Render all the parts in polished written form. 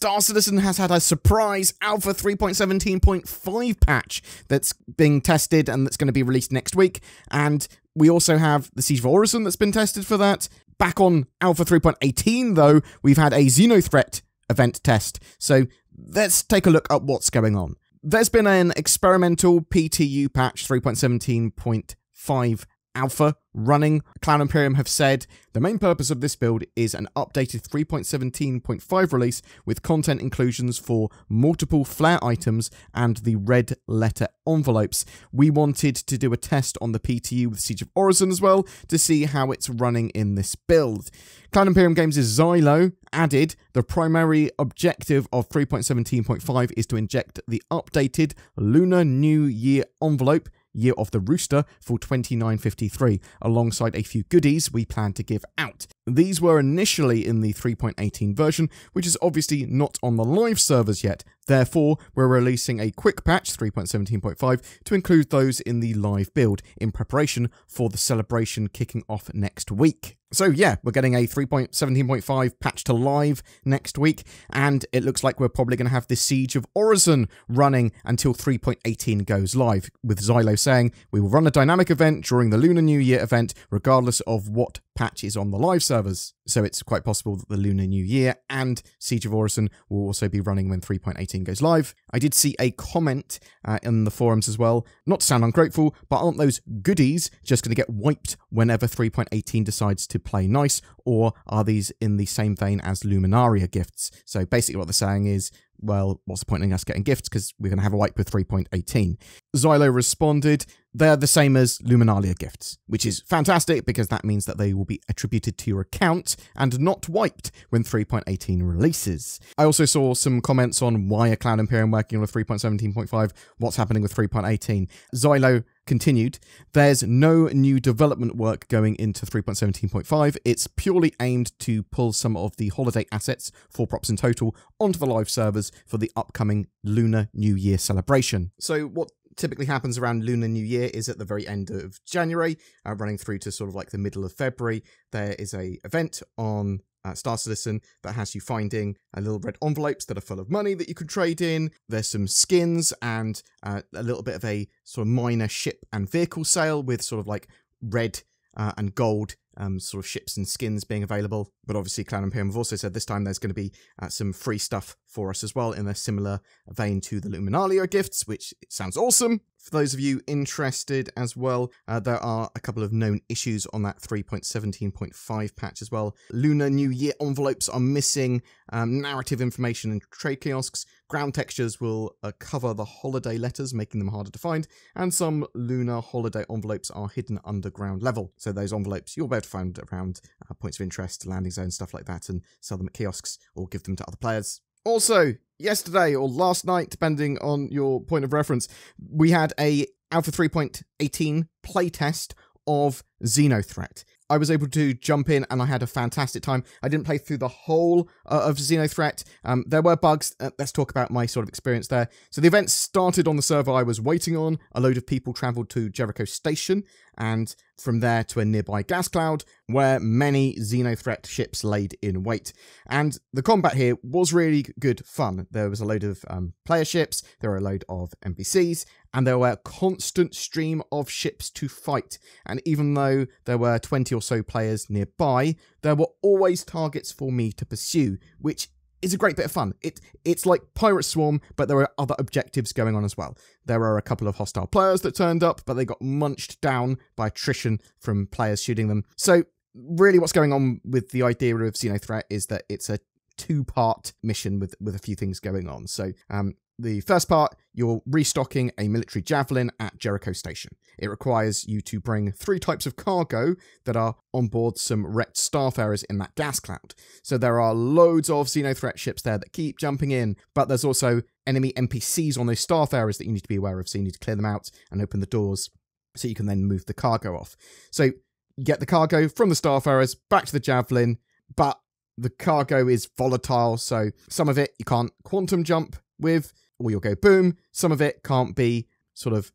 Star Citizen has had a surprise Alpha 3.17.5 patch that's being tested and that's going to be released next week. And we also have the Siege of Orison that's been tested for that. Back on Alpha 3.18, though, we've had a XenoThreat event test. So let's take a look at what's going on. There's been an experimental PTU patch 3.17.5 Alpha running. Cloud Imperium have said the main purpose of this build is an updated 3.17.5 release with content inclusions for multiple flare items and the red letter envelopes. We wanted to do a test on the PTU with Siege of Orison as well to see how it's running in this build. Cloud Imperium Games' Xylo added the primary objective of 3.17.5 is to inject the updated Lunar New Year envelope Year of the Rooster for 29.53, alongside a few goodies we plan to give out. These were initially in the 3.18 version, which is obviously not on the live servers yet. Therefore, we're releasing a quick patch 3.17.5 to include those in the live build in preparation for the celebration kicking off next week. So yeah, we're getting a 3.17.5 patch to live next week, and it looks like we're probably going to have the Siege of Orison running until 3.18 goes live, with Xylo saying we will run a dynamic event during the Lunar New Year event regardless of what patch is on the live servers. So it's quite possible that the Lunar New Year and Siege of Orison will also be running when 3.18 goes live. I did see a comment in the forums as well, not to sound ungrateful, but aren't those goodies just going to get wiped whenever 3.18 decides to play nice, or are these in the same vein as Luminaria gifts? So basically what they're saying is, well, what's the point in us getting gifts because we're going to have a wipe with 3.18. Xylo responded, they're the same as Luminaria gifts, which is fantastic because that means that they will be attributed to your account and not wiped when 3.18 releases. I also saw some comments on why are Cloud Imperium working on a 3.17.5, what's happening with 3.18. Xylo continued, there's no new development work going into 3.17.5. It's purely aimed to pull some of the holiday assets, 4 props in total, onto the live servers for the upcoming Lunar New Year celebration. So what typically happens around Lunar New Year is at the very end of January, running through to sort of like the middle of February, there is a event on Star Citizen that has you finding little red envelopes that are full of money that you can trade in. There's some skins and a little bit of a sort of minor ship and vehicle sale with sort of like red and gold sort of ships and skins being available. But obviously Cloud Imperium have also said this time there's going to be some free stuff for us as well in a similar vein to the Luminaria gifts, which sounds awesome. For those of you interested as well, there are a couple of known issues on that 3.17.5 patch as well. Lunar New Year envelopes are missing narrative information in trade kiosks. Ground textures will cover the holiday letters, making them harder to find. And some lunar holiday envelopes are hidden underground level. So those envelopes you'll be able to find around points of interest, landing zones, stuff like that, and sell them at kiosks or give them to other players. Also, yesterday or last night, depending on your point of reference, we had a Alpha 3.18 playtest of XenoThreat. I was able to jump in and I had a fantastic time. I didn't play through the whole of XenoThreat. There were bugs. Let's talk about my sort of experience there. So the event started on the server I was waiting on. A load of people travelled to Jericho Station and from there to a nearby gas cloud where many XenoThreat ships laid in wait. And the combat here was really good fun. There was a load of player ships, there were a load of NPCs, and there were a constant stream of ships to fight. And even though there were 20 or so players nearby, there were always targets for me to pursue, which is a great bit of fun. It's like Pirate Swarm, but there are other objectives going on as well. There are a couple of hostile players that turned up, but they got munched down by attrition from players shooting them. So really what's going on with the idea of XenoThreat is that it's a 2-part mission with a few things going on. So the first part, you're restocking a military javelin at Jericho Station. It requires you to bring 3 types of cargo that are on board some wrecked starfarers in that gas cloud. So there are loads of XenoThreat ships there that keep jumping in, but there's also enemy NPCs on those starfarers that you need to be aware of, so you need to clear them out and open the doors so you can then move the cargo off. So you get the cargo from the starfarers back to the javelin, but the cargo is volatile, so some of it you can't quantum jump with, or you'll go boom. Some of it can't be sort of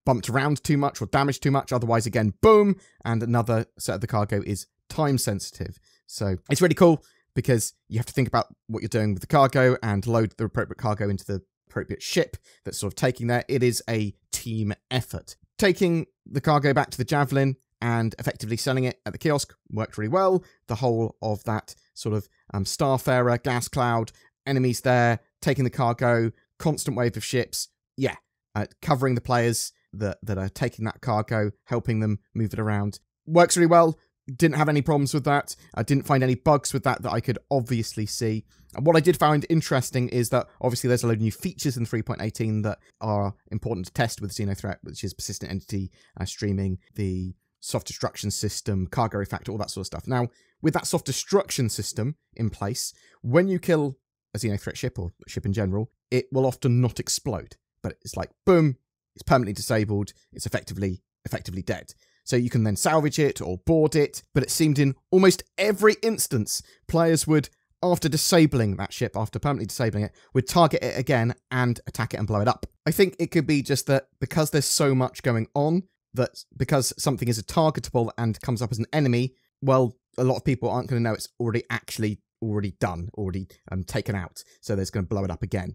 bumped around too much or damaged too much, otherwise again boom. And another set of the cargo is time sensitive, so it's really cool. because you have to think about what you're doing with the cargo and load the appropriate cargo into the appropriate ship that's sort of taking there. It is a team effort. Taking the cargo back to the Javelin and effectively selling it at the kiosk worked really well. The whole of that sort of Starfarer, gas cloud, enemies there, taking the cargo, constant wave of ships. Yeah, covering the players that are taking that cargo, helping them move it around. Works really well. Didn't have any problems with that. I didn't find any bugs with that I could obviously see. And what I did find interesting is that obviously there's a load of new features in 3.18 that are important to test with XenoThreat, which is persistent entity streaming, the soft destruction system, cargo refactor, all that sort of stuff. Now, with that soft destruction system in place, when you kill a XenoThreat ship or a ship in general, it will often not explode. But it's like, boom, it's permanently disabled, it's effectively dead. So you can then salvage it or board it, but it seemed in almost every instance, players would, after disabling that ship, after permanently disabling it, would target it again and attack it and blow it up. I think it could be just that because there's so much going on, that because something is a targetable and comes up as an enemy, well, a lot of people aren't going to know it's already done, taken out, so there's going to blow it up again.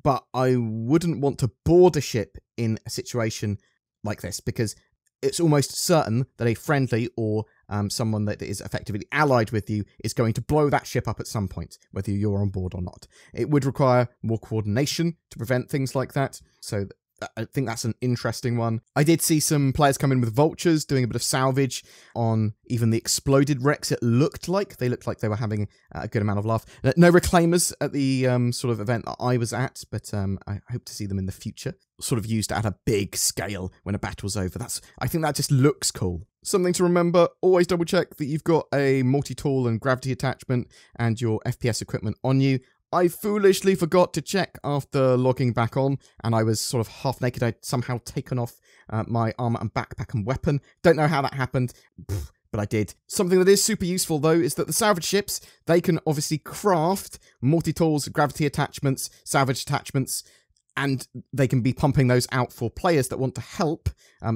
But I wouldn't want to board a ship in a situation like this, because it's almost certain that a friendly or someone that is effectively allied with you is going to blow that ship up at some point, whether you're on board or not. It would require more coordination to prevent things like that, so I think that's an interesting one. I did see some players come in with vultures, doing a bit of salvage on even the exploded wrecks. It looked like they were having a good amount of laugh. No reclaimers at the sort of event that I was at, but I hope to see them in the future. Sort of used at a big scale when a battle's over. I think that just looks cool. Something to remember, always double check that you've got a multi-tool and gravity attachment and your FPS equipment on you. I foolishly forgot to check after logging back on, and I was sort of half naked. I'd somehow taken off my armor and backpack and weapon. Don't know how that happened, but I did. Something that is super useful, though, is that the salvage ships, they can obviously craft multi-tools, gravity attachments, salvage attachments, and they can be pumping those out for players that want to help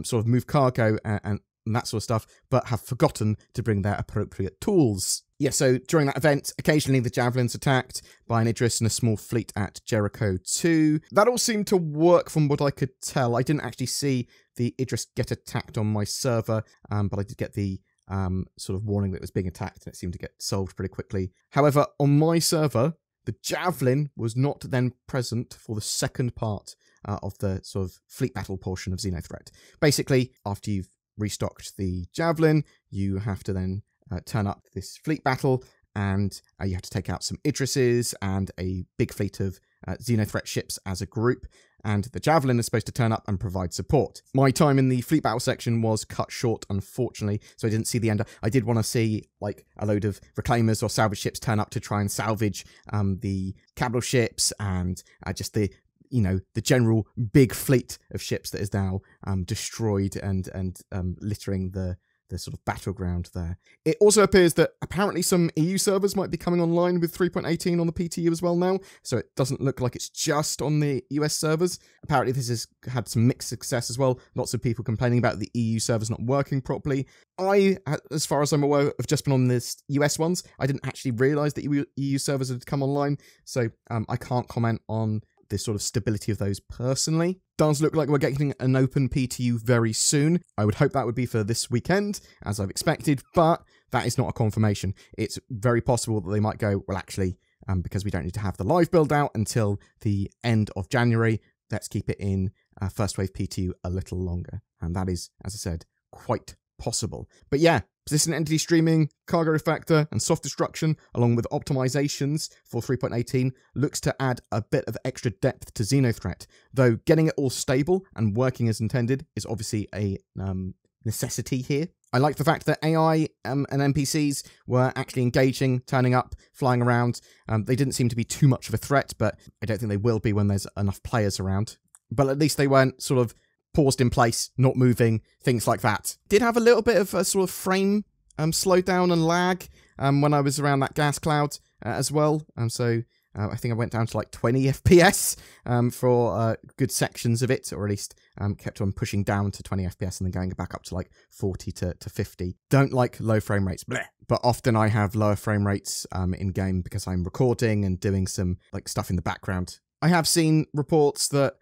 sort of move cargo and that sort of stuff, but have forgotten to bring their appropriate tools. Yeah, so during that event, occasionally the Javelin's attacked by an Idris and a small fleet at Jericho 2. That all seemed to work from what I could tell. I didn't actually see the Idris get attacked on my server, but I did get the sort of warning that it was being attacked, and it seemed to get solved pretty quickly. However, on my server, the Javelin was not then present for the second part of the sort of fleet battle portion of XenoThreat. Basically, after you've restocked the Javelin, you have to then turn up this fleet battle, and you have to take out some Idrises and a big fleet of XenoThreat ships as a group, and the Javelin is supposed to turn up and provide support. My time in the fleet battle section was cut short, unfortunately, so I didn't see the end. I did want to see like a load of reclaimers or salvage ships turn up to try and salvage the capital ships and just the general big fleet of ships that is now destroyed and littering the sort of battleground there. It also appears that apparently some EU servers might be coming online with 3.18 on the PTU as well now, so it doesn't look like it's just on the US servers. Apparently this has had some mixed success as well. Lots of people complaining about the EU servers not working properly. I, as far as I'm aware, have just been on this US ones. I didn't actually realise that EU servers had come online, so I can't comment on the sort of stability of those personally. Does look like we're getting an open PTU very soon. I would hope that would be for this weekend, as I've expected, but that is not a confirmation. It's very possible that they might go, well, actually, because we don't need to have the live build out until the end of January, let's keep it in first wave PTU a little longer. And that is, as I said, quite possible. But yeah, persistent entity streaming, cargo refactor, and soft destruction, along with optimizations for 3.18, looks to add a bit of extra depth to XenoThreat, though getting it all stable and working as intended is obviously a necessity here. I like the fact that AI and NPCs were actually engaging, turning up, flying around. They didn't seem to be too much of a threat, but I don't think they will be when there's enough players around. But at least they weren't sort of paused in place, not moving, things like that. Did have a little bit of a sort of frame slowdown and lag when I was around that gas cloud as well. So I think I went down to like 20 FPS for good sections of it, or at least kept on pushing down to 20 FPS and then going back up to like 40 to 50. Don't like low frame rates, bleh. But often I have lower frame rates in game because I'm recording and doing some like stuff in the background. I have seen reports that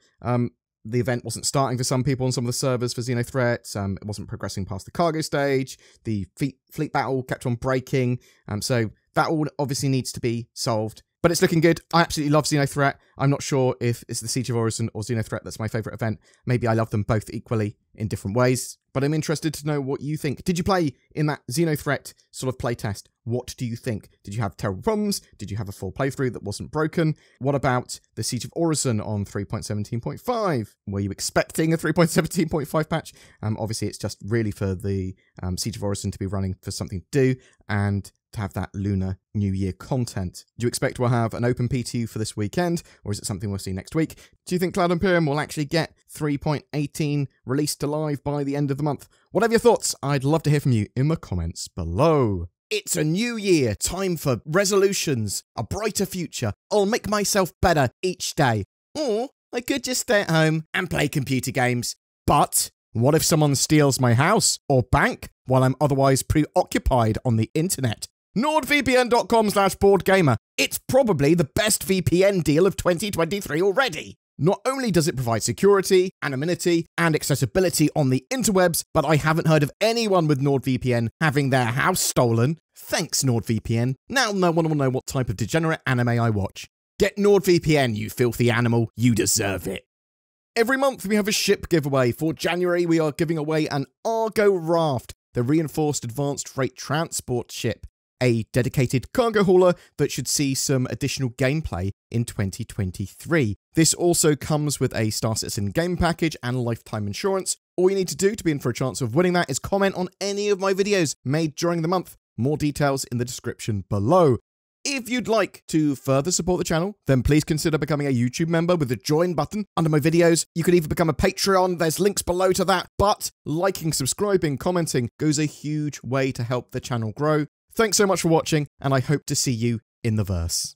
the event wasn't starting for some people on some of the servers for XenoThreat. It wasn't progressing past the cargo stage. The fleet battle kept on breaking. So that all obviously needs to be solved. But it's looking good. I absolutely love XenoThreat. I'm not sure if it's the Siege of Orison or XenoThreat that's my favourite event. Maybe I love them both equally in different ways. But I'm interested to know what you think. Did you play in that XenoThreat sort of playtest? What do you think? Did you have terrible problems? Did you have a full playthrough that wasn't broken? What about the Siege of Orison on 3.17.5? Were you expecting a 3.17.5 patch? Obviously, it's just really for the Siege of Orison to be running for something to do and to have that Lunar New Year content. Do you expect we'll have an open PTU for this weekend, or is it something we'll see next week? Do you think Cloud Imperium will actually get 3.18 released to live by the end of the month? Whatever your thoughts, I'd love to hear from you in the comments below. It's a new year, time for resolutions, a brighter future. I'll make myself better each day. Or I could just stay at home and play computer games. But what if someone steals my house or bank while I'm otherwise preoccupied on the internet? NordVPN.com/BoredGamer. It's probably the best VPN deal of 2023 already. Not only does it provide security, anonymity, and accessibility on the interwebs, but I haven't heard of anyone with NordVPN having their house stolen. Thanks, NordVPN. Now no one will know what type of degenerate anime I watch. Get NordVPN, you filthy animal. You deserve it. Every month we have a ship giveaway. For January, we are giving away an Argo Raft, the reinforced advanced freight transport ship, a dedicated cargo hauler that should see some additional gameplay in 2023. This also comes with a Star Citizen game package and lifetime insurance. All you need to do to be in for a chance of winning that is comment on any of my videos made during the month. More details in the description below. If you'd like to further support the channel, then please consider becoming a YouTube member with the join button under my videos. You could even become a Patreon. There's links below to that. But liking, subscribing, commenting goes a huge way to help the channel grow. Thanks so much for watching, and I hope to see you in the verse.